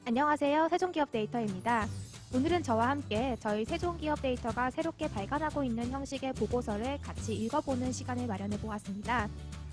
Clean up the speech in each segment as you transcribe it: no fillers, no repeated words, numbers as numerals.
안녕하세요. 세종기업 데이터입니다. 오늘은 저와 함께 저희 세종기업 데이터가 새롭게 발간하고 있는 형식의 보고서를 같이 읽어보는 시간을 마련해 보았습니다.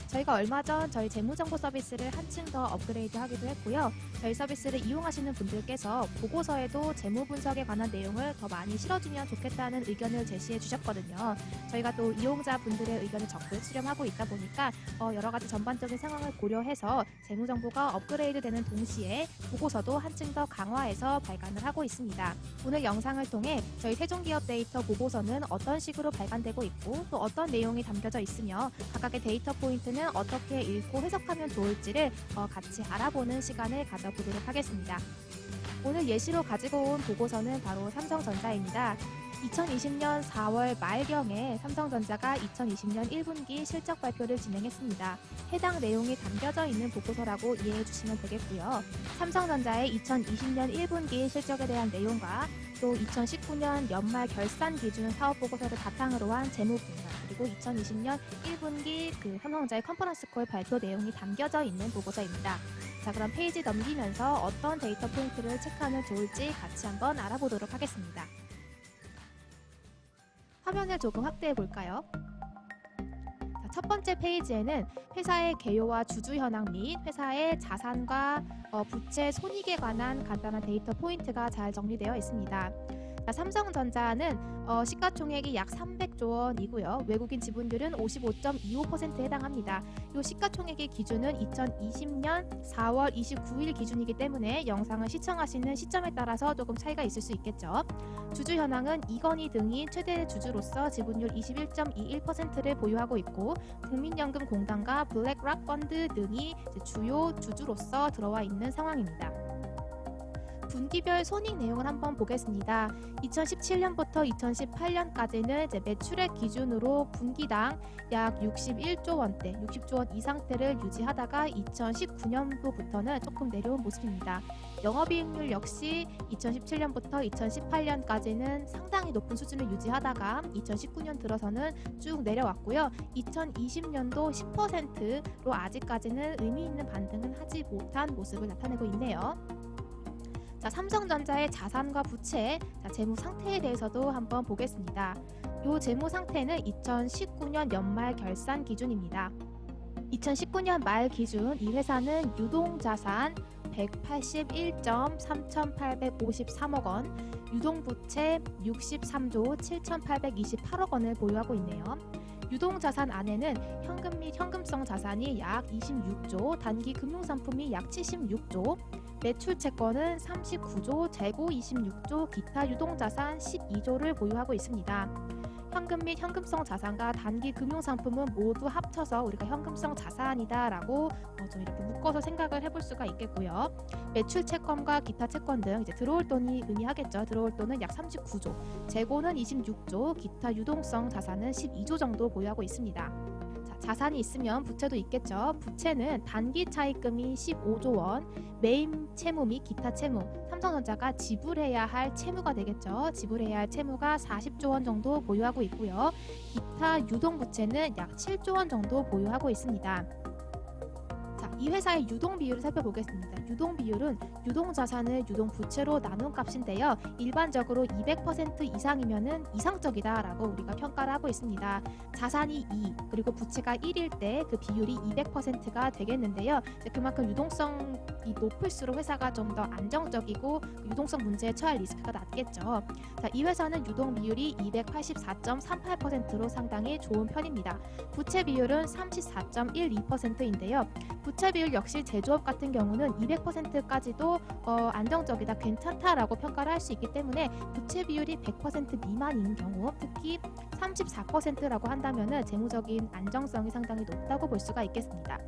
저희가 얼마 전 저희 재무정보 서비스를 한층 더 업그레이드 하기도 했고요. 저희 서비스를 이용하시는 분들께서 보고서에도 재무 분석에 관한 내용을 더 많이 실어주면 좋겠다는 의견을 제시해 주셨거든요. 저희가 또 이용자분들의 의견을 적극 수렴하고 있다 보니까 여러 가지 전반적인 상황을 고려해서 재무정보가 업그레이드 되는 동시에 보고서도 한층 더 강화해서 발간을 하고 있습니다. 오늘 영상을 통해 저희 세종기업 데이터 보고서는 어떤 식으로 발간되고 있고 또 어떤 내용이 담겨져 있으며 각각의 데이터 포인트는 어떻게 읽고 해석하면 좋을지를 같이 알아보는 시간을 가져보도록 하겠습니다. 오늘 예시로 가지고 온 보고서는 바로 삼성전자입니다. 2020년 4월 말경에 삼성전자가 2020년 1분기 실적 발표를 진행했습니다. 해당 내용이 담겨져 있는 보고서라고 이해해 주시면 되겠고요. 삼성전자의 2020년 1분기 실적에 대한 내용과 또 2019년 연말 결산 기준 사업 보고서를 바탕으로 한 재무 분석 그리고 2020년 1분기 삼성전자의 컨퍼런스 콜 발표 내용이 담겨져 있는 보고서입니다. 자, 그럼 페이지 넘기면서 어떤 데이터 포인트를 체크하면 좋을지 같이 한번 알아보도록 하겠습니다. 화면을 조금 확대해 볼까요? 자, 첫 번째 페이지에는 회사의 개요와 주주 현황 및 회사의 자산과 부채 손익에 관한 간단한 데이터 포인트가 잘 정리되어 있습니다. 자, 삼성전자는 시가총액이 약 300조 원이고요. 외국인 지분율은 55.25%에 해당합니다. 이 시가총액의 기준은 2020년 4월 29일 기준이기 때문에 영상을 시청하시는 시점에 따라서 조금 차이가 있을 수 있겠죠. 주주 현황은 이건희 등이 최대 주주로서 지분율 21.21%를 보유하고 있고 국민연금공단과 블랙락 펀드 등이 주요 주주로서 들어와 있는 상황입니다. 분기별 손익 내용을 한번 보겠습니다. 2017년부터 2018년까지는 매출액 기준으로 분기당 약 61조 원대, 60조 원 이상대를 유지하다가 2019년도부터는 조금 내려온 모습입니다. 영업이익률 역시 2017년부터 2018년까지는 상당히 높은 수준을 유지하다가 2019년 들어서는 쭉 내려왔고요. 2020년도 10%로 아직까지는 의미 있는 반등은 하지 못한 모습을 나타내고 있네요. 자, 삼성전자의 자산과 부채, 재무 상태에 대해서도 한번 보겠습니다. 이 재무 상태는 2019년 연말 결산 기준입니다. 2019년 말 기준 이 회사는 유동자산 181.3853억 원, 유동부채 63조 7828억 원을 보유하고 있네요. 유동자산 안에는 현금 및 현금성 자산이 약 26조, 단기 금융상품이 약 76조, 매출 채권은 39조, 재고 26조, 기타 유동자산 12조를 보유하고 있습니다. 현금 및 현금성 자산과 단기 금융상품은 모두 합쳐서 우리가 현금성 자산이다라고 좀 이렇게 묶어서 생각을 해볼 수가 있겠고요. 매출 채권과 기타 채권 등 이제 들어올 돈이 의미하겠죠. 들어올 돈은 약 39조, 재고는 26조, 기타 유동성 자산은 12조 정도 보유하고 있습니다. 자산이 있으면 부채도 있겠죠. 부채는 단기 차입금이 15조 원, 메인 채무 및 기타 채무, 삼성전자가 지불해야 할 채무가 되겠죠. 지불해야 할 채무가 40조 원 정도 보유하고 있고요. 기타 유동부채는 약 7조 원 정도 보유하고 있습니다. 자, 이 회사의 유동 비율을 살펴보겠습니다. 유동 비율은 유동 자산을 유동 부채로 나눈 값인데요. 일반적으로 200% 이상이면은 이상적이다라고 우리가 평가를 하고 있습니다. 자산이 2 그리고 부채가 1일 때 그 비율이 200%가 되겠는데요. 그만큼 유동성이 높을수록 회사가 좀 더 안정적이고 유동성 문제에 처할 리스크가 낮겠죠. 자, 이 회사는 유동 비율이 284.38%로 상당히 좋은 편입니다. 부채 비율은 34.12%인데요. 부채 비율 역시 제조업 같은 경우는 200%까지도 안정적이다, 괜찮다라고 평가를 할 수 있기 때문에 부채 비율이 100% 미만인 경우, 특히 34%라고 한다면 재무적인 안정성이 상당히 높다고 볼 수가 있겠습니다.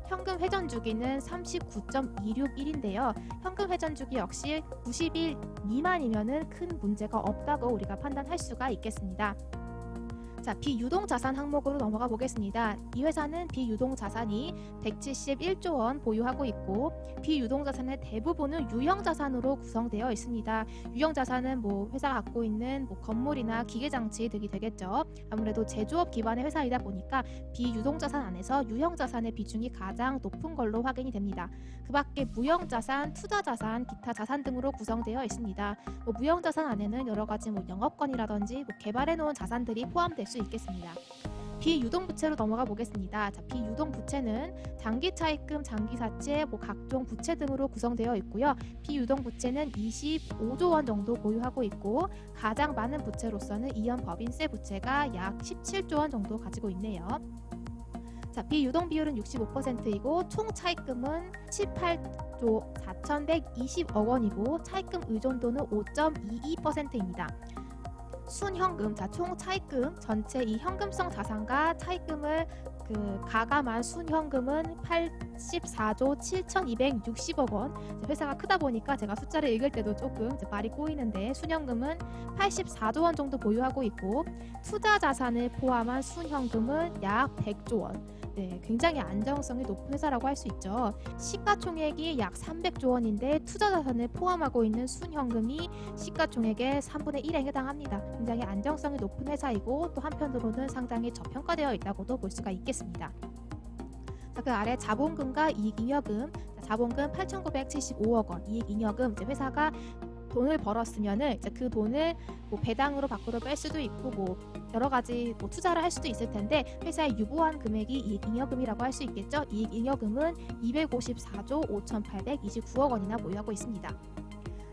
현금 회전 주기는 39.261인데요. 현금 회전 주기 역시 90일 미만이면 큰 문제가 없다고 우리가 판단할 수가 있겠습니다. 자, 비유동 자산 항목으로 넘어가 보겠습니다. 이 회사는 비유동 자산이 171조 원 보유하고 있고 비유동 자산의 대부분은 유형 자산으로 구성되어 있습니다. 유형 자산은 회사가 갖고 있는 건물이나 기계 장치 등이 되겠죠. 아무래도 제조업 기반의 회사이다 보니까 비유동 자산 안에서 유형 자산의 비중이 가장 높은 걸로 확인이 됩니다. 그 밖에 무형 자산, 투자 자산, 기타 자산 등으로 구성되어 있습니다. 무형 자산 안에는 여러 가지 영업권이라든지 개발해 놓은 자산들이 포함될 수 있겠습니다. 비유동 부채로 넘어가 보겠습니다. 자, 비유동 부채는 장기 차입금, 장기 사채, 각종 부채 등으로 구성되어 있고요. 비유동 부채는 25조 원 정도 보유하고 있고 가장 많은 부채로서는 이연 법인세 부채가 약 17조 원 정도 가지고 있네요. 자, 비유동 비율은 65%이고 총 차입금은 18조 4,120억 원이고 차입금 의존도는 5.22%입니다. 순현금, 자, 총 차입금 전체 이 현금성 자산과 차입금을 가감한 순현금은 84조 7,260억 원. 회사가 크다 보니까 제가 숫자를 읽을 때도 조금 말이 꼬이는데 순현금은 84조 원 정도 보유하고 있고 투자 자산을 포함한 순현금은 약 100조 원. 네, 굉장히 안정성이 높은 회사라고 할 수 있죠. 시가총액이 약 300조 원인데 투자 자산을 포함하고 있는 순현금이 시가총액의 3분의 1에 해당합니다. 굉장히 안정성이 높은 회사이고 또 한편으로는 상당히 저평가되어 있다고도 볼 수가 있겠습니다. 자, 그 아래 자본금과 이익잉여금, 자본금 8,975억 원, 이익잉여금 회사가 돈을 벌었으면은 이제 그 돈을 배당으로 밖으로 뺄 수도 있고 여러 가지 투자를 할 수도 있을 텐데 회사의 유보한 금액이 이익잉여금이라고 할 수 있겠죠. 이익잉여금은 254조 5,829억 원이나 보유하고 있습니다.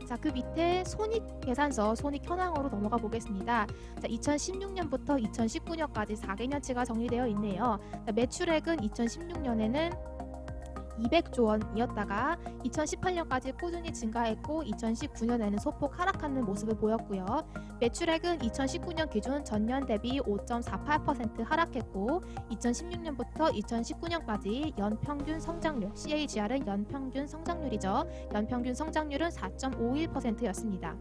자, 그 밑에 손익계산서, 손익현황으로 넘어가 보겠습니다. 자, 2016년부터 2019년까지 4개년치가 정리되어 있네요. 자, 매출액은 2016년에는 200조 원이었다가 2018년까지 꾸준히 증가했고 2019년에는 소폭 하락하는 모습을 보였고요. 매출액은 2019년 기준 전년 대비 5.48% 하락했고 2016년부터 2019년까지 연평균 성장률, CAGR은 연평균 성장률이죠. 연평균 성장률은 4.51%였습니다.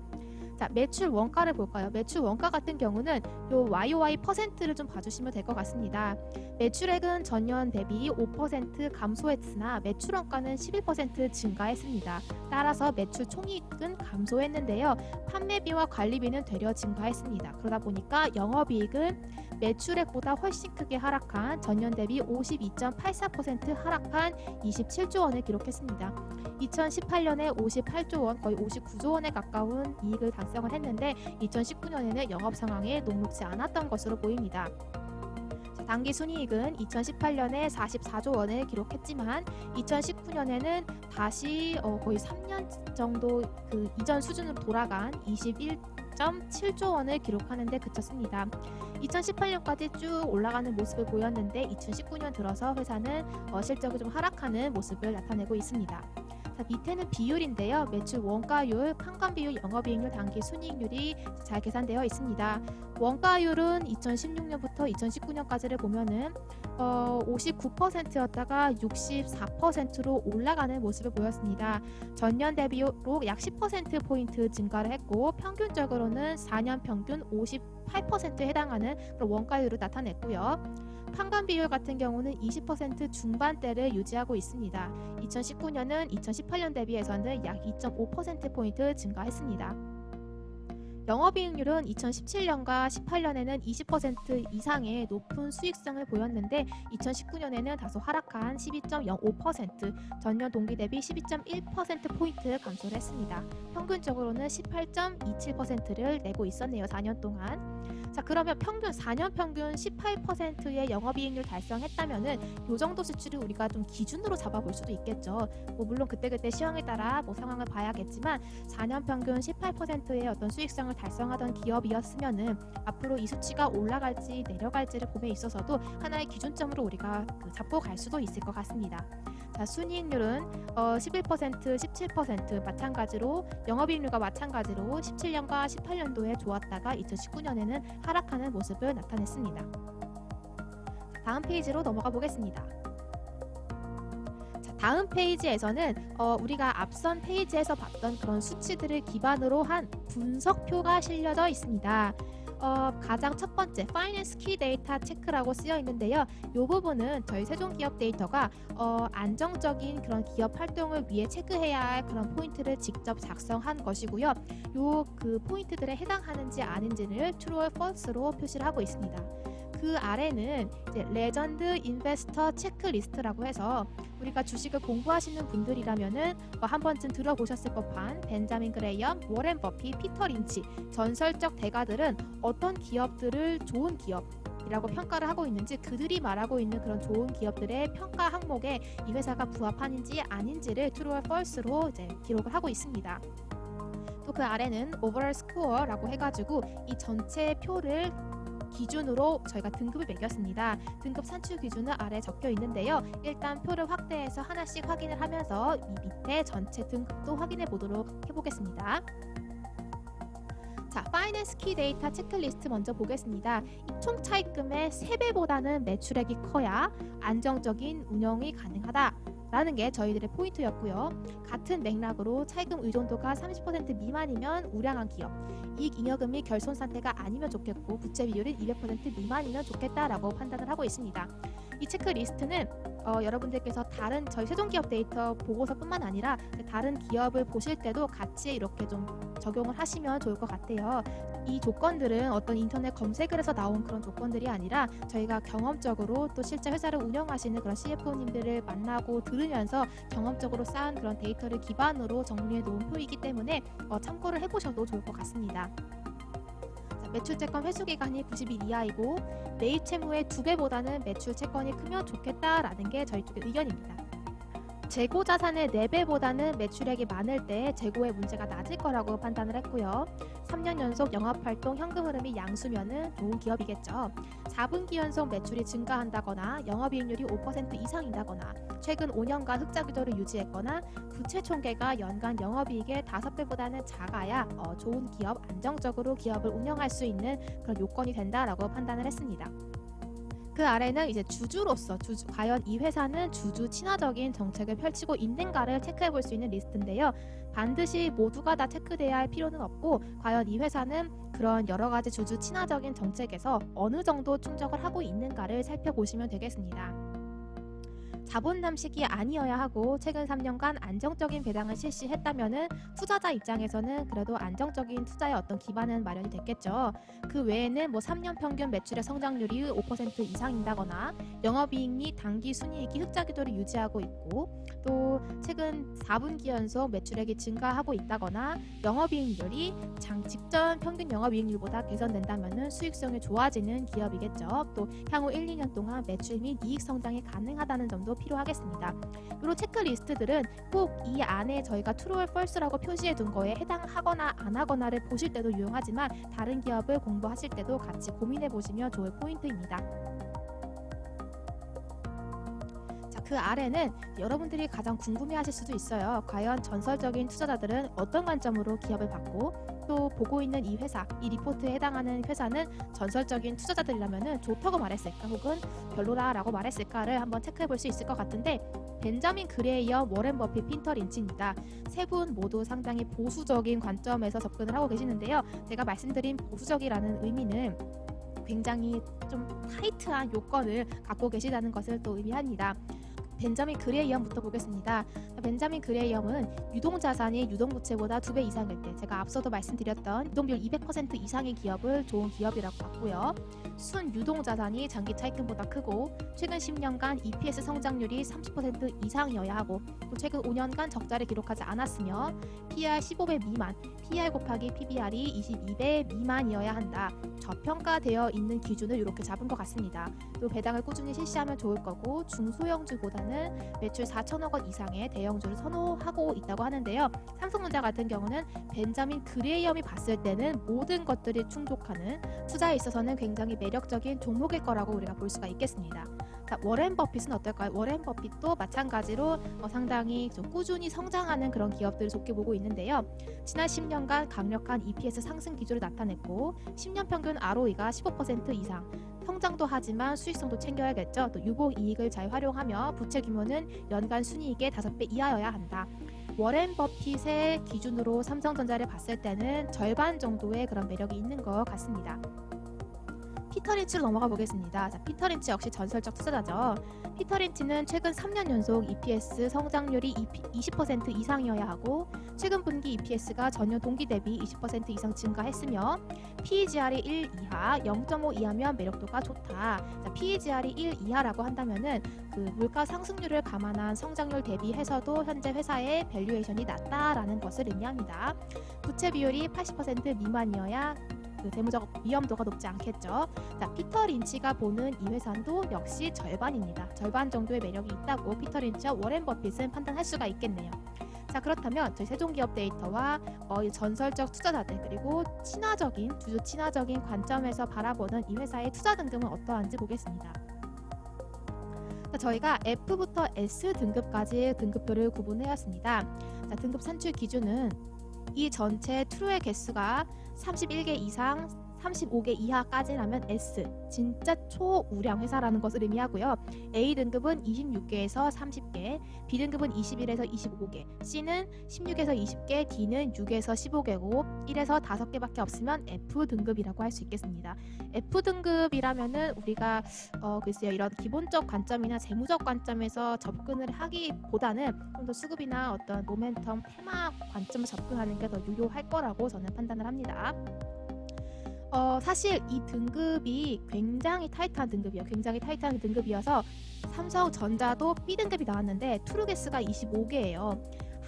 자, 매출 원가를 볼까요? 매출 원가 같은 경우는 요 YOY 퍼센트를 좀 봐주시면 될 것 같습니다. 매출액은 전년 대비 5% 감소했으나 매출 원가는 11% 증가했습니다. 따라서 매출 총이익은 감소했는데요. 판매비와 관리비는 되려 증가했습니다. 그러다 보니까 영업이익은 매출액보다 훨씬 크게 하락한 전년 대비 52.84% 하락한 27조 원을 기록했습니다. 2018년에 58조 원, 거의 59조 원에 가까운 이익을 달성을 했는데 2019년에는 영업 상황에 녹록지 않았던 것으로 보입니다. 당기 순이익은 2018년에 44조 원을 기록했지만 2019년에는 다시 거의 3년 정도 그 이전 수준으로 돌아간 21.7조 원을 기록하는 데 그쳤습니다. 2018년까지 쭉 올라가는 모습을 보였는데 2019년 들어서 회사는 실적이 좀 하락하는 모습을 나타내고 있습니다. 자, 밑에는 비율인데요. 매출 원가율, 판관비율, 영업이익률, 당기 순이익률이 잘 계산되어 있습니다. 원가율은 2016년부터 2019년까지를 보면은 59%였다가 64%로 올라가는 모습을 보였습니다. 전년 대비로 약 10%포인트 증가를 했고 평균적으로는 4년 평균 58%에 해당하는 그런 원가율을 나타냈고요. 판관 비율 같은 경우는 20% 중반대를 유지하고 있습니다. 2019년은 2018년 대비해서는 약 2.5%포인트 증가했습니다. 영업이익률은 2017년과 18년에는 20% 이상의 높은 수익성을 보였는데 2019년에는 다소 하락한 12.05%, 전년 동기 대비 12.1%포인트 감소를 했습니다. 평균적으로는 18.27%를 내고 있었네요. 4년 동안. 자, 그러면 평균 4년 평균 18%의 영업이익률 달성했다면은 이 정도 수치를 우리가 좀 기준으로 잡아볼 수도 있겠죠. 물론 그때그때 시황에 따라 상황을 봐야겠지만 4년 평균 18%의 어떤 수익성을 달성하던 기업이었으면은 앞으로 이 수치가 올라갈지 내려갈지를 봄에 있어서도 하나의 기준점으로 우리가 잡고 갈 수도 있을 것 같습니다. 자, 순이익률은 11%, 17% 마찬가지로 영업이익률과 마찬가지로 17년과 18년도에 좋았다가 2019년에는 하락하는 모습을 나타냈습니다. 다음 페이지로 넘어가 보겠습니다. 자, 다음 페이지에서는 우리가 앞선 페이지에서 봤던 그런 수치들을 기반으로 한 분석표가 실려져 있습니다. 가장 첫 번째 파이낸스 키 데이터 체크라고 쓰여 있는데요. 이 부분은 저희 세종기업 데이터가 안정적인 그런 기업 활동을 위해 체크해야 할 그런 포인트를 직접 작성한 것이고요. 요 그 포인트들에 해당하는지 아닌지를 true or false로 표시를 하고 있습니다. 그 아래는 이제 레전드 인베스터 체크리스트라고 해서 우리가 주식을 공부하시는 분들이라면은 한 번쯤 들어보셨을 법한 벤자민 그레이엄, 워렌 버핏, 피터 린치 전설적 대가들은 어떤 기업들을 좋은 기업이라고 평가를 하고 있는지 그들이 말하고 있는 그런 좋은 기업들의 평가 항목에 이 회사가 부합하는지 아닌지를 true or false로 이제 기록을 하고 있습니다. 또 그 아래는 overall score라고 해가지고 이 전체 표를 기준으로 저희가 등급을 매겼습니다. 등급 산출 기준은 아래 적혀 있는데요. 일단 표를 확대해서 하나씩 확인을 하면서 이 밑에 전체 등급도 확인해 보도록 해보겠습니다. 자, 파이낸스 키 데이터 체크리스트 먼저 보겠습니다. 이 총 차입금의 3배보다는 매출액이 커야 안정적인 운영이 가능하다. 라는 게 저희들의 포인트였고요. 같은 맥락으로 차입금 의존도가 30% 미만이면 우량한 기업, 이익잉여금이 결손 상태가 아니면 좋겠고 부채 비율은 200% 미만이면 좋겠다라고 판단을 하고 있습니다. 이 체크리스트는 여러분들께서 다른 저희 세종기업 데이터 보고서뿐만 아니라 다른 기업을 보실 때도 같이 이렇게 좀 적용을 하시면 좋을 것 같아요. 이 조건들은 어떤 인터넷 검색을 해서 나온 그런 조건들이 아니라 저희가 경험적으로 또 실제 회사를 운영하시는 그런 CFO님들을 만나고 들으면서 경험적으로 쌓은 그런 데이터를 기반으로 정리해 놓은 표이기 때문에 참고를 해보셔도 좋을 것 같습니다. 매출 채권 회수 기간이 90일 이하이고 매입 채무의 2배보다는 매출 채권이 크면 좋겠다라는 게 저희 쪽의 의견입니다. 재고 자산의 4배보다는 매출액이 많을 때 재고의 문제가 낮을 거라고 판단을 했고요. 3년 연속 영업활동 현금 흐름이 양수면은 좋은 기업이겠죠. 4분기 연속 매출이 증가한다거나 영업이익률이 5% 이상이다거나 최근 5년간 흑자 구조를 유지했거나 부채 총계가 연간 영업이익의 5배보다는 작아야 좋은 기업, 안정적으로 기업을 운영할 수 있는 그런 요건이 된다라고 판단을 했습니다. 그 아래는 이제 주주로서 과연 이 회사는 주주 친화적인 정책을 펼치고 있는가를 체크해 볼 수 있는 리스트인데요. 반드시 모두가 다 체크돼야 할 필요는 없고 과연 이 회사는 그런 여러 가지 주주 친화적인 정책에서 어느 정도 충족을 하고 있는가를 살펴보시면 되겠습니다. 자본 남식이 아니어야 하고 최근 3년간 안정적인 배당을 실시했다면은 투자자 입장에서는 그래도 안정적인 투자의 어떤 기반은 마련이 됐겠죠. 그 외에는 3년 평균 매출의 성장률이 5% 이상이다거나 영업이익 및 당기 순이익이 흑자 기조를 유지하고 있고 또 최근 4분기 연속 매출액이 증가하고 있다거나 영업이익률이 직전 평균 영업이익률보다 개선된다면은 수익성이 좋아지는 기업이겠죠. 또 향후 1, 2년 동안 매출 및 이익 성장이 가능하다는 점도 필요하겠습니다. 이런 체크리스트들은 꼭 이 안에 저희가 true or false라고 표시해 둔 거에 해당하거나 안 하거나를 보실 때도 유용하지만 다른 기업을 공부하실 때도 같이 고민해 보시면 좋을 포인트입니다. 그 아래는 여러분들이 가장 궁금해하실 수도 있어요. 과연 전설적인 투자자들은 어떤 관점으로 기업을 봤고 또 보고 있는 이 회사, 이 리포트에 해당하는 회사는 전설적인 투자자들이라면 좋다고 말했을까 혹은 별로라라고 말했을까를 한번 체크해 볼 수 있을 것 같은데 벤자민 그레이엄, 워렌 버핏, 피터 린치입니다. 세 분 모두 상당히 보수적인 관점에서 접근을 하고 계시는데요. 제가 말씀드린 보수적이라는 의미는 굉장히 좀 타이트한 요건을 갖고 계시다는 것을 또 의미합니다. 벤자민 그레이엄부터 보겠습니다. 벤자민 그레이엄은 유동자산이 유동부채보다 2배 이상일 때 제가 앞서도 말씀드렸던 유동비율 200% 이상의 기업을 좋은 기업이라고 봤고요. 순 유동자산이 장기 차입금보다 크고 최근 10년간 EPS 성장률이 30% 이상이어야 하고 또 최근 5년간 적자를 기록하지 않았으며 PER 15배 미만, PER 곱하기 PBR이 22배 미만이어야 한다. 저평가되어 있는 기준을 이렇게 잡은 것 같습니다. 또 배당을 꾸준히 실시하면 좋을 거고 중소형주보다는 매출 4천억 원 이상의 대형주를 선호하고 있다고 하는데요. 삼성전자 같은 경우는 벤자민 그레이엄이 봤을 때는 모든 것들이 충족하는 투자에 있어서는 굉장히 매력적인 종목일 거라고 우리가 볼 수가 있겠습니다. 자, 워렌 버핏은 어떨까요? 워렌 버핏도 마찬가지로 상당히 좀 꾸준히 성장하는 그런 기업들을 좋게 보고 있는데요. 지난 10년간 강력한 EPS 상승 기조를 나타냈고 10년 평균 ROE가 15% 이상 성장도 하지만 수익성도 챙겨야겠죠. 또 유보 이익을 잘 활용하며 부채 규모는 연간 순이익의 5배 이하여야 한다. 워렌 버핏의 기준으로 삼성전자를 봤을 때는 절반 정도의 그런 매력이 있는 것 같습니다. 피터 린치로 넘어가 보겠습니다. 자, 피터 린치 역시 전설적 투자자죠. 피터 린치는 최근 3년 연속 EPS 성장률이 20% 이상이어야 하고 최근 분기 EPS가 전년 동기 대비 20% 이상 증가했으며 PEGR이 1 이하, 0.5 이하면 매력도가 좋다. 자, PEGR이 1 이하라고 한다면은 그 물가 상승률을 감안한 성장률 대비해서도 현재 회사의 밸류에이션이 낮다라는 것을 의미합니다. 부채 비율이 80% 미만이어야 그 재무적 위험도가 높지 않겠죠. 자, 피터 린치가 보는 이 회사도 역시 절반입니다. 절반 정도의 매력이 있다고 피터 린치와 워렌 버핏은 판단할 수가 있겠네요. 자, 그렇다면 저희 세종기업 데이터와 전설적 투자자들 그리고 주주 친화적인 관점에서 바라보는 이 회사의 투자 등급은 어떠한지 보겠습니다. 자, 저희가 F부터 S 등급까지 등급표를 구분해왔습니다. 자, 등급 산출 기준은 이 전체 트루의 개수가 31개 이상 35개 이하까지라면 S, 진짜 초우량 회사라는 것을 의미하고요. A 등급은 26개에서 30개, B 등급은 21에서 25개, C는 16에서 20개, D는 6에서 15개고 1에서 5개밖에 없으면 F 등급이라고 할 수 있겠습니다. F 등급이라면은 우리가 글쎄요, 이런 기본적 관점이나 재무적 관점에서 접근을 하기보다는 좀 더 수급이나 어떤 모멘텀 테마 관점을 접근하는 게 더 유효할 거라고 저는 판단을 합니다. 사실 이 등급이 굉장히 타이트한 등급이어서 삼성전자도 B 등급이 나왔는데 트루게스가 25개예요.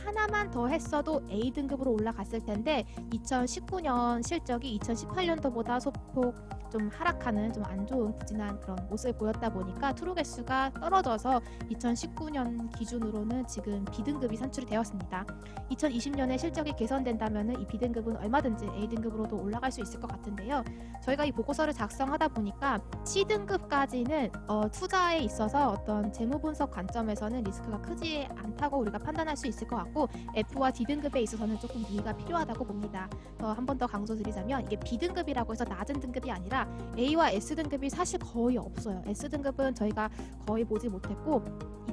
하나만 더 했어도 A 등급으로 올라갔을 텐데 2019년 실적이 2018년도보다 소폭 좀 하락하는 좀 안 좋은 부진한 그런 모습을 보였다 보니까 트루게스가 떨어져서 2019년 기준으로는 지금 B등급이 산출이 되었습니다. 2020년에 실적이 개선된다면 이 B등급은 얼마든지 A등급으로도 올라갈 수 있을 것 같은데요. 저희가 이 보고서를 작성하다 보니까 C등급까지는 투자에 있어서 어떤 재무 분석 관점에서는 리스크가 크지 않다고 우리가 판단할 수 있을 것 같고 F와 D등급에 있어서는 조금 유의가 필요하다고 봅니다. 한 번 더 강조드리자면 이게 B등급이라고 해서 낮은 등급이 아니라 A와 S등급이 사실 거의 없어요. S등급은 저희가 거의 보지 못했고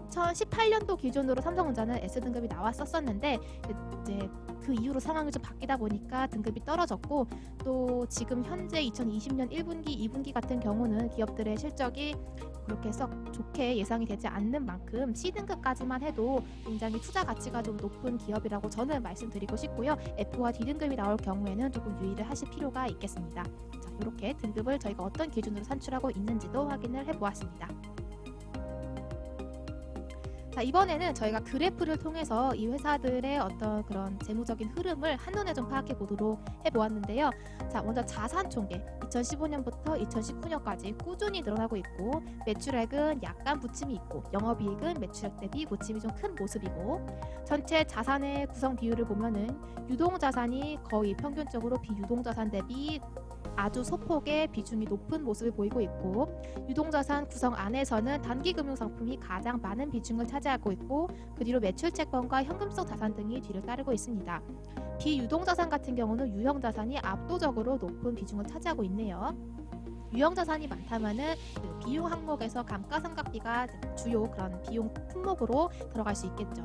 2018년도 기준으로 삼성전자는 S등급이 나왔었는데 이제 그 이후로 상황이 좀 바뀌다 보니까 등급이 떨어졌고 또 지금 현재 2020년 1분기, 2분기 같은 경우는 기업들의 실적이 그렇게 썩 좋게 예상이 되지 않는 만큼 C등급까지만 해도 굉장히 투자 가치가 좀 높은 기업이라고 저는 말씀드리고 싶고요. F와 D등급이 나올 경우에는 조금 유의를 하실 필요가 있겠습니다. 자, 이렇게 등급을 저희가 어떤 기준으로 산출하고 있는지도 확인을 해보았습니다. 자, 이번에는 저희가 그래프를 통해서 이 회사들의 어떤 그런 재무적인 흐름을 한눈에 좀 파악해 보도록 해보았는데요. 자, 먼저 자산 총계 2015년부터 2019년까지 꾸준히 늘어나고 있고 매출액은 약간 부침이 있고 영업이익은 매출액 대비 부침이 좀 큰 모습이고 전체 자산의 구성 비율을 보면은 유동자산이 거의 평균적으로 비유동자산 대비 아주 소폭의 비중이 높은 모습을 보이고 있고 유동자산 구성 안에서는 단기금융상품이 가장 많은 비중을 차지하고 있고 그 뒤로 매출채권과 현금성 자산 등이 뒤를 따르고 있습니다. 비유동자산 같은 경우는 유형자산이 압도적으로 높은 비중을 차지하고 있네요. 유형자산이 많다면은 그 비용 항목에서 감가상각비가 주요 그런 비용 품목으로 들어갈 수 있겠죠.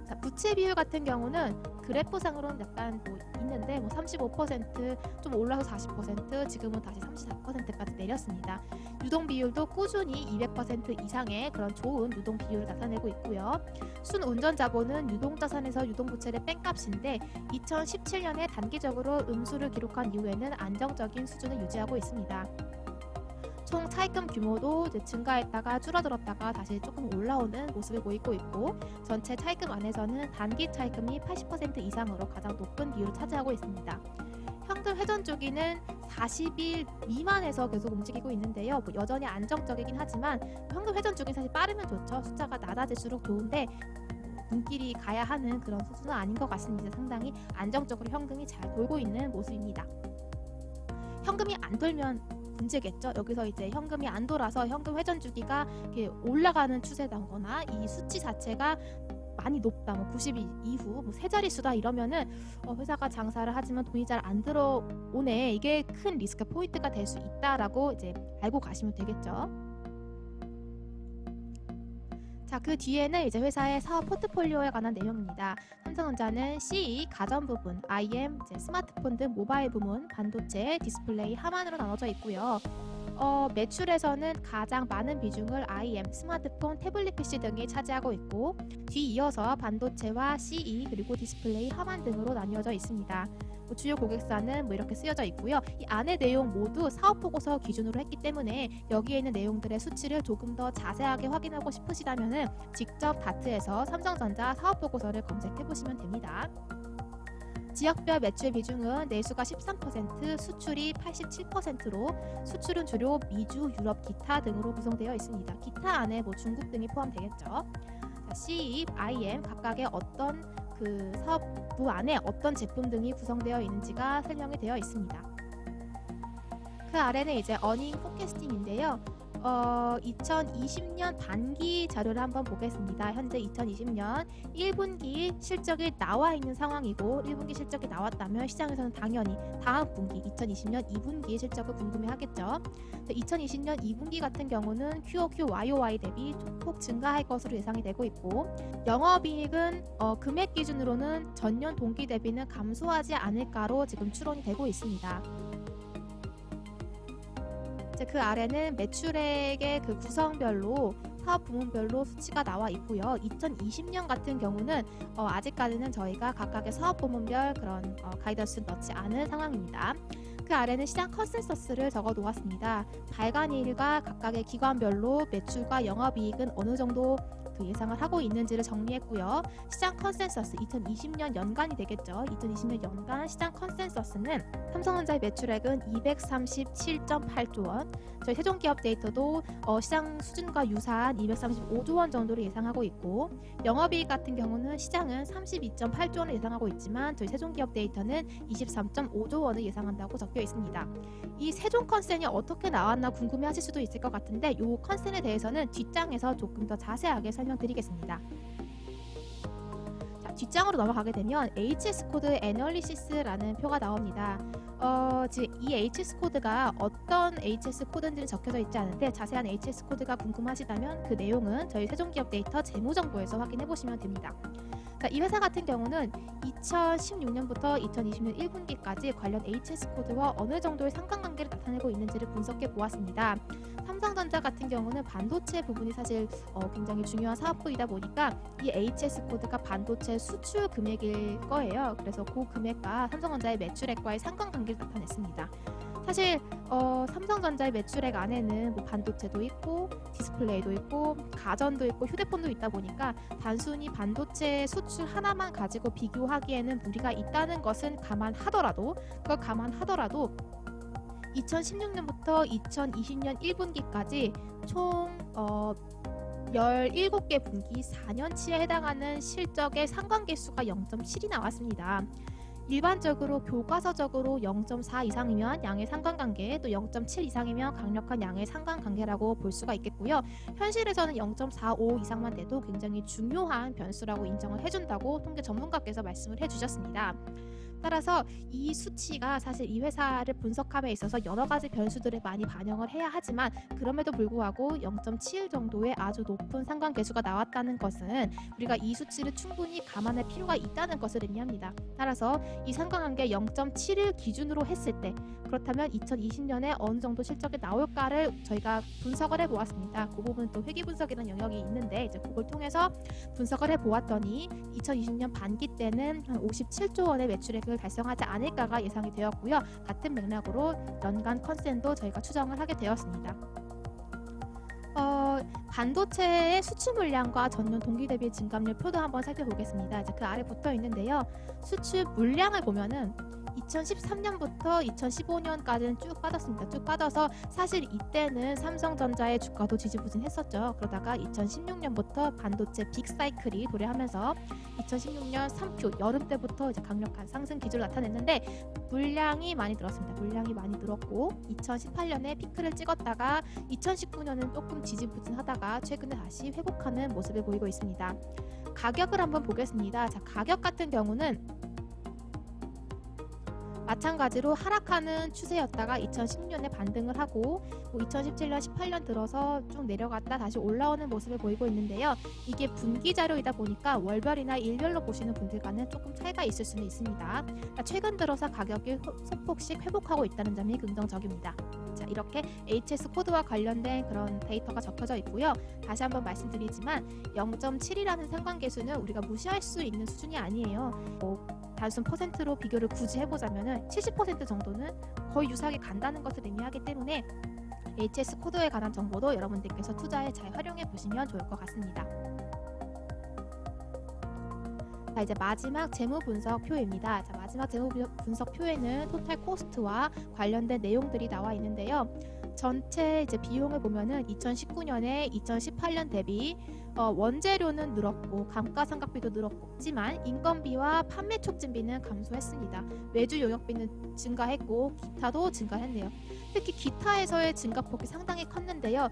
자, 부채 비율 같은 경우는 그래프상으로는 약간 있는데 35%좀 올라서 40% 지금은 다시 34%까지 내렸습니다. 유동 비율도 꾸준히 200% 이상의 그런 좋은 유동 비율을 나타내고 있고요. 순운전 자본은 유동 자산에서 유동 부채를 뺀 값인데 2017년에 단기적으로 음수를 기록한 이후에는 안정적인 수준을 유지하고 있습니다. 총 차입금 규모도 이제 증가했다가 줄어들었다가 다시 조금 올라오는 모습을 보이고 있고 전체 차입금 안에서는 단기 차입금이 80% 이상으로 가장 높은 비율을 차지하고 있습니다. 현금 회전 주기는 40일 미만에서 계속 움직이고 있는데요. 여전히 안정적이긴 하지만 현금 회전 주기는 사실 빠르면 좋죠. 숫자가 낮아질수록 좋은데 눈길이 가야 하는 그런 수준은 아닌 것 같습니다. 상당히 안정적으로 현금이 잘 돌고 있는 모습입니다. 현금이 안 돌면 문제겠죠. 여기서 이제 현금이 안 돌아서 현금 회전 주기가 올라가는 추세다거나 이 수치 자체가 많이 높다, 90일 이후 세 자릿수다 이러면은 회사가 장사를 하지만 돈이 잘 안 들어오네. 이게 큰 리스크 포인트가 될 수 있다라고 이제 알고 가시면 되겠죠. 자, 그 뒤에는 이제 회사의 사업 포트폴리오에 관한 내용입니다. 삼성전자는 CE 가전 부분, IM 이제 스마트폰 등 모바일 부문, 반도체, 디스플레이, 하만으로 나눠져 있고요. 매출에서는 가장 많은 비중을 IM, 스마트폰, 태블릿 PC 등이 차지하고 있고, 뒤이어서 반도체와 CE 그리고 디스플레이, 하만 등으로 나뉘어져 있습니다. 주요 고객사는 이렇게 쓰여져 있고요. 이 안의 내용 모두 사업 보고서 기준으로 했기 때문에 여기에 있는 내용들의 수치를 조금 더 자세하게 확인하고 싶으시다면 직접 다트에서 삼성전자 사업 보고서를 검색해 보시면 됩니다. 지역별 매출 비중은 내수가 13%, 수출이 87%로 수출은 주로 미주, 유럽, 기타 등으로 구성되어 있습니다. 기타 안에 중국 등이 포함되겠죠. 자, CE, IM 각각의 어떤 그 사업부 안에 어떤 제품 등이 구성되어 있는지가 설명이 되어 있습니다. 그 아래는 이제 어닝 포캐스팅인데요. 2020년 반기 자료를 한번 보겠습니다. 현재 2020년 1분기 실적이 나와 있는 상황이고 1분기 실적이 나왔다면 시장에서는 당연히 다음 분기 2020년 2분기 실적을 궁금해하겠죠. 2020년 2분기 같은 경우는 QOQ, YOY 대비 폭 증가할 것으로 예상이 되고 있고 영업이익은 금액 기준으로는 전년 동기 대비는 감소하지 않을까로 지금 추론이 되고 있습니다. 그 아래는 매출액의 그 구성별로 사업 부문별로 수치가 나와 있고요. 2020년 같은 경우는 아직까지는 저희가 각각의 사업 부문별 그런 가이던스를 넣지 않은 상황입니다. 그 아래는 시장 컨센서스를 적어 놓았습니다. 발간일과 각각의 기관별로 매출과 영업이익은 어느 정도 예상을 하고 있는지를 정리했고요. 시장 컨센서스 2020년 연간이 되겠죠. 2020년 연간 시장 컨센서스는 삼성전자의 매출액은 237.8조 원, 저희 세종기업 데이터도 시장 수준과 유사한 235조 원 정도를 예상하고 있고 영업이익 같은 경우는 시장은 32.8조 원을 예상하고 있지만 저희 세종기업 데이터는 23.5조 원을 예상한다고 적혀 있습니다. 이 세종 컨센이 어떻게 나왔나 궁금해하실 수도 있을 것 같은데 이 컨센에 대해서는 뒷장에서 조금 더 자세하게 설명드리겠습니다. 자, 뒷장으로 넘어가게 되면 HS 코드 애널리시스라는 표가 나옵니다. 이 HS 코드가 어떤 HS 코드인지는 적혀져 있지 않은데 자세한 HS 코드가 궁금하시다면 그 내용은 저희 세종기업 데이터 재무정보에서 확인해 보시면 됩니다. 자, 이 회사 같은 경우는 2016년부터 2020년 1분기까지 관련 HS 코드와 어느 정도의 상관관계를 나타내고 있는지를 분석해 보았습니다. 삼성전자 같은 경우는 반도체 부분이 사실 굉장히 중요한 사업부이다 보니까 이 HS 코드가 반도체 수출 금액일 거예요. 그래서 그 금액과 삼성전자의 매출액과의 상관관계를 나타냈습니다. 사실 삼성전자의 매출액 안에는 반도체도 있고 디스플레이도 있고 가전도 있고 휴대폰도 있다 보니까 단순히 반도체 수출 하나만 가지고 비교하기에는 무리가 있다는 것은 감안하더라도 2016년부터 2020년 1분기까지 총 17개 분기 4년치에 해당하는 실적의 상관계수가 0.7이 나왔습니다. 일반적으로 교과서적으로 0.4 이상이면 양의 상관관계, 또 0.7 이상이면 강력한 양의 상관관계라고 볼 수가 있겠고요. 현실에서는 0.45 이상만 돼도 굉장히 중요한 변수라고 인정을 해준다고 통계 전문가께서 말씀을 해주셨습니다. 따라서 이 수치가 사실 이 회사를 분석함에 있어서 여러 가지 변수들을 많이 반영을 해야 하지만 그럼에도 불구하고 0.7 정도의 아주 높은 상관계수가 나왔다는 것은 우리가 이 수치를 충분히 감안할 필요가 있다는 것을 의미합니다. 따라서 이 상관관계 0.7을 기준으로 했을 때 그렇다면 2020년에 어느 정도 실적이 나올까를 저희가 분석을 해보았습니다. 그 부분은 또 회계 분석이라는 영역이 있는데 이제 그걸 통해서 분석을 해보았더니 2020년 반기 때는 한 57조 원의 매출액을 달성하지 않을까가 예상이 되었고요. 같은 맥락으로 연간 컨센도 저희가 추정을 하게 되었습니다. 반도체의 수출 물량과 전년 동기 대비 증감률 표도 한번 살펴보겠습니다. 이제 그 아래 붙어 있는데요. 수출 물량을 보면은 2013년부터 2015년까지는 쭉 빠졌습니다. 쭉 빠져서 사실 이때는 삼성전자의 주가도 지지부진했었죠. 그러다가 2016년부터 반도체 빅사이클이 도래하면서 2016년 3Q 여름 때부터 이제 강력한 상승 기조를 나타냈는데 물량이 많이 늘었습니다. 물량이 많이 늘었고 2018년에 피크를 찍었다가 2019년은 조금 지지부진하다가 최근에 다시 회복하는 모습을 보이고 있습니다. 가격을 한번 보겠습니다. 자, 가격 같은 경우는 마찬가지로 하락하는 추세였다가 2016년에 반등을 하고 2017년, 18년 들어서 쭉 내려갔다 다시 올라오는 모습을 보이고 있는데요. 이게 분기 자료이다 보니까 월별이나 일별로 보시는 분들과는 조금 차이가 있을 수는 있습니다. 그러니까 최근 들어서 가격이 소폭씩 회복하고 있다는 점이 긍정적입니다. 자, 이렇게 HS 코드와 관련된 그런 데이터가 적혀져 있고요. 다시 한번 말씀드리지만 0.7이라는 상관계수는 우리가 무시할 수 있는 수준이 아니에요. 단순 퍼센트로 비교를 굳이 해보자면 70% 정도는 거의 유사하게 간다는 것을 의미하기 때문에 HS 코드에 관한 정보도 여러분들께서 투자에 잘 활용해 보시면 좋을 것 같습니다. 자, 이제 마지막 재무 분석 표입니다. 자, 마지막 재무 분석 표에는 토탈 코스트와 관련된 내용들이 나와 있는데요. 전체 이제 비용을 보면은 2019년에 2018년 대비 원재료는 늘었고 감가상각비도 늘었지만 인건비와 판매 촉진비는 감소했습니다. 외주 용역비는 증가했고 기타도 증가했네요. 특히 기타에서의 증가폭이 상당히 컸는데요.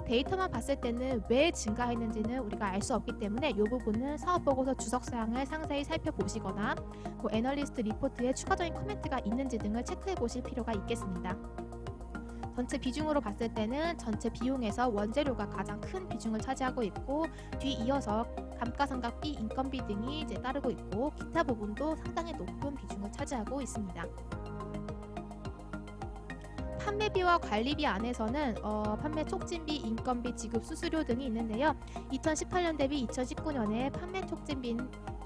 데이터만 봤을 때는 왜 증가했는지는 우리가 알 수 없기 때문에 이 부분은 사업보고서 주석사항을 상세히 살펴보시거나 애널리스트 리포트에 추가적인 코멘트가 있는지 등을 체크해 보실 필요가 있겠습니다. 전체 비중으로 봤을 때는 전체 비용에서 원재료가 가장 큰 비중을 차지하고 있고 뒤이어서 감가상각비, 인건비 등이 이제 따르고 있고 기타 부분도 상당히 높은 비중을 차지하고 있습니다. 판매비와 관리비 안에서는 판매 촉진비, 인건비, 지급 수수료 등이 있는데요. 2018년 대비 2019년에 판매 촉진비,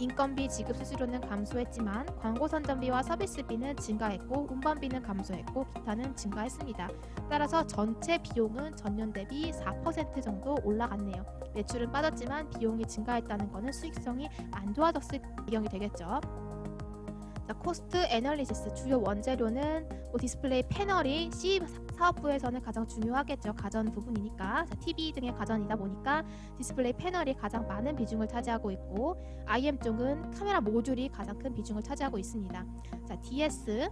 인건비, 지급 수수료는 감소했지만 광고 선전비와 서비스비는 증가했고 운반비는 감소했고 기타는 증가했습니다. 따라서 전체 비용은 전년 대비 4% 정도 올라갔네요. 매출은 빠졌지만 비용이 증가했다는 것은 수익성이 안 좋아졌을 배경이 되겠죠. 자, 코스트 애널리시스 주요 원재료는 디스플레이 패널이 C 사업부에서는 가장 중요하겠죠. 가전 부분이니까. 자, TV 등의 가전이다 보니까 디스플레이 패널이 가장 많은 비중을 차지하고 있고 IM 쪽은 카메라 모듈이 가장 큰 비중을 차지하고 있습니다. 자, DS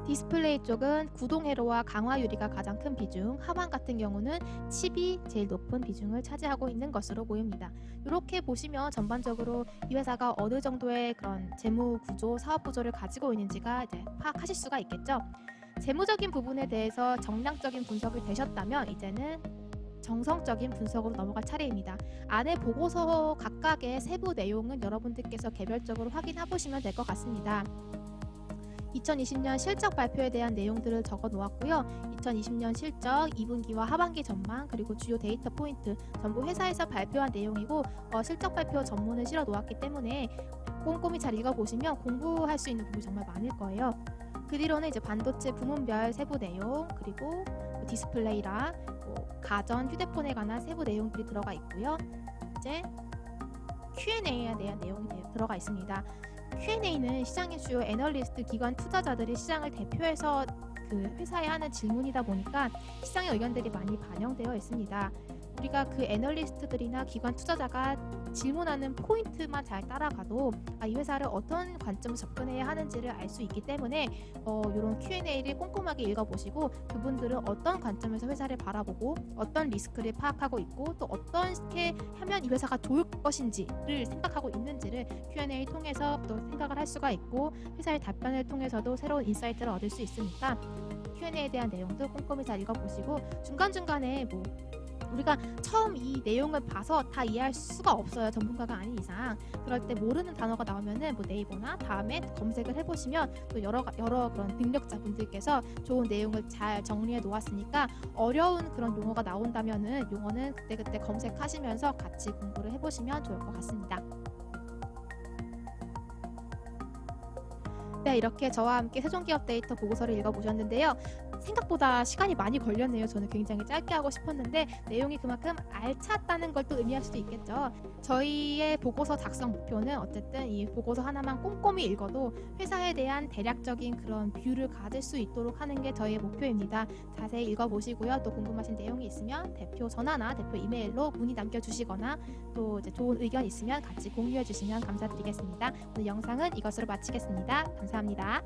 디스플레이 쪽은 구동 회로와 강화 유리가 가장 큰 비중, 하반 같은 경우는 칩이 제일 높은 비중을 차지하고 있는 것으로 보입니다. 이렇게 보시면 전반적으로 이 회사가 어느 정도의 그런 재무 구조, 사업 구조를 가지고 있는지가 이제 파악하실 수가 있겠죠. 재무적인 부분에 대해서 정량적인 분석이 되셨다면 이제는 정성적인 분석으로 넘어갈 차례입니다. 안에 보고서 각각의 세부 내용은 여러분들께서 개별적으로 확인해 보시면 될 것 같습니다. 2020년 실적 발표에 대한 내용들을 적어 놓았고요. 2020년 실적, 2분기와 하반기 전망, 그리고 주요 데이터 포인트 전부 회사에서 발표한 내용이고 실적 발표 전문을 실어 놓았기 때문에 꼼꼼히 잘 읽어보시면 공부할 수 있는 부분이 정말 많을 거예요. 그 뒤로는 이제 반도체 부문별 세부 내용, 그리고 디스플레이라 가전, 휴대폰에 관한 세부 내용들이 들어가 있고요. 이제 Q&A에 대한 내용이 들어가 있습니다. Q&A는 시장의 주요 애널리스트 기관 투자자들이 시장을 대표해서 그 회사에 하는 질문이다 보니까 시장의 의견들이 많이 반영되어 있습니다. 우리가 그 애널리스트들이나 기관 투자자가 질문하는 포인트만 잘 따라가도 이 회사를 어떤 관점으로 접근해야 하는지를 알 수 있기 때문에 이런 Q&A를 꼼꼼하게 읽어보시고 그분들은 어떤 관점에서 회사를 바라보고 어떤 리스크를 파악하고 있고 또 어떻게 하면 이 회사가 좋을 것인지를 생각하고 있는지를 Q&A 통해서 또 생각을 할 수가 있고 회사의 답변을 통해서도 새로운 인사이트를 얻을 수 있으니까 Q&A에 대한 내용도 꼼꼼히 잘 읽어보시고 중간중간에 우리가 처음 이 내용을 봐서 다 이해할 수가 없어요. 전문가가 아닌 이상. 그럴 때 모르는 단어가 나오면은 네이버나 다음에 검색을 해보시면 또 여러 그런 능력자분들께서 좋은 내용을 잘 정리해 놓았으니까 어려운 그런 용어가 나온다면은 용어는 그때그때 검색하시면서 같이 공부를 해보시면 좋을 것 같습니다. 네, 이렇게 저와 함께 세종기업 데이터 보고서를 읽어보셨는데요. 생각보다 시간이 많이 걸렸네요. 저는 굉장히 짧게 하고 싶었는데 내용이 그만큼 알찼다는 걸 또 의미할 수도 있겠죠. 저희의 보고서 작성 목표는 어쨌든 이 보고서 하나만 꼼꼼히 읽어도 회사에 대한 대략적인 그런 뷰를 가질 수 있도록 하는 게 저희의 목표입니다. 자세히 읽어보시고요. 또 궁금하신 내용이 있으면 대표 전화나 대표 이메일로 문의 남겨주시거나 또 이제 좋은 의견 있으면 같이 공유해 주시면 감사드리겠습니다. 오늘 영상은 이것으로 마치겠습니다. 감사합니다.